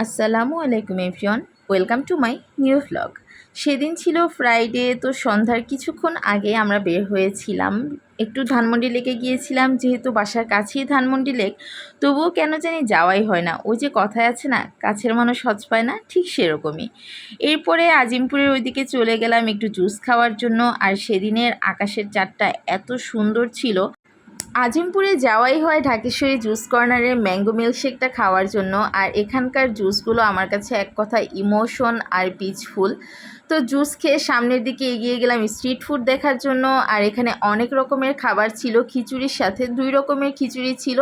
আসসালামু আলাইকুম everyone, welcome to my new vlog. সেদিন ছিল ফ্রাইডে, তো সন্ধ্যার কিছুক্ষণ আগে আমরা বের হয়েছিলাম, একটু ধানমন্ডি লেকে গিয়েছিলাম। যেহেতু বাসার কাছেই ধানমন্ডি লেক, তবুও কেন জানি যাওয়াই হয় না। ওই যে কথায় আছে না, কাছের মানুষ হজ পায় না, ঠিক সেরকমই। এরপরে আজিমপুরের ওইদিকে চলে গেলাম একটু জুস খাওয়ার জন্য। আর সেদিনের আকাশের চাঁদটা এত সুন্দর ছিল। আজিমপুরে যাওয়াই হয় ঢাকেশ্বরী জুস কর্নারের ম্যাঙ্গো মিল্কশেকটা খাওয়ার জন্য। আর এখানকার জুসগুলো আমার কাছে এক কথা ইমোশন আর পিচফুল। তো জুস খেয়ে সামনের দিকে এগিয়ে গেলাম স্ট্রিট ফুড দেখার জন্য। আর এখানে অনেক রকমের খাবার ছিল, খিচুড়ির সাথে 2 রকমের খিচুড়ি ছিল।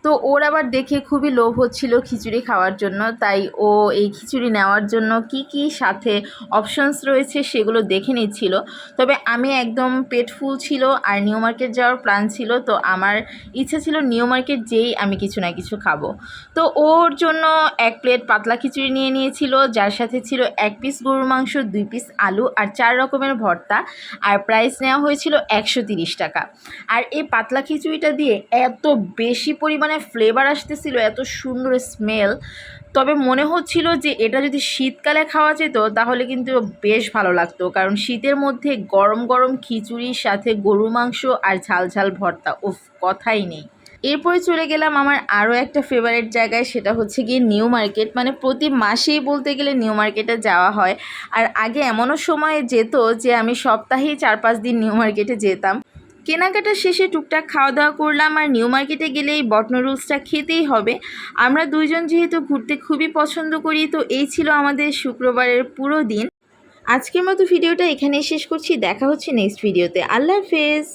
তো ওর আবার দেখে খুবই লোভ হচ্ছিল খিচুড়ি খাওয়ার জন্য, তাই ও এই খিচুড়ি নেওয়ার জন্য কি কি সাথে অপশনস রয়েছে সেগুলো দেখে নিচ্ছিল। তবে আমি একদম পেট ফুল ছিল আর নিউ মার্কেট যাওয়ার প্ল্যান ছিল, তো আমার ইচ্ছা ছিল নিউ মার্কেট যেই আমি কিছু না কিছু খাবো। তো ওর জন্য 1 প্লেট পাতলা খিচুড়ি নিয়ে নিয়েছিল, যার সাথে ছিল 1 পিস গরুর মাংস, 2 পিস আলু আর 4 রকমের ভর্তা। আর প্রাইস নেওয়া হয়েছিল 130 টাকা। আর এই পাতলা খিচুড়িটা দিয়ে এত বেশি পরিমাণে ফ্লেভার আসতেছিল, এত সুন্দর স্মেল। তবে মনে হচ্ছিল যে এটা যদি শীতকালে খাওয়া যেত তাহলে কিন্তু বেশ ভালো লাগতো, কারণ শীতের মধ্যে গরম গরম খিচুড়ির সাথে গরু মাংস আর ঝাল ঝাল ভর্তা, উফ, কথাই নেই। এরপরে চলে গেলাম আমার আরও একটা ফেভারিট জায়গায়, সেটা হচ্ছে গিয়ে নিউ মার্কেট। মানে প্রতি মাসেই বলতে গেলে নিউ মার্কেটে যাওয়া হয়। আর আগে এমনও সময় যেত যে আমি সপ্তাহেই 4-5 দিন নিউ মার্কেটে যেতাম। কেনাকাটা শেষে টুকটাক খাওয়া দাওয়া করলাম। আর নিউ মার্কেটে গেলে এই বট নুডলসটা খেতেই হবে। আমরা দুইজন যেহেতু ঘুরতে খুবই পছন্দ করি, তো এই ছিল আমাদের শুক্রবারের পুরো দিন। আজকের মতো ভিডিওটা এখানেই শেষ করছি। দেখা হচ্ছে নেক্সট ভিডিওতে। আল্লাহ হাফেজ।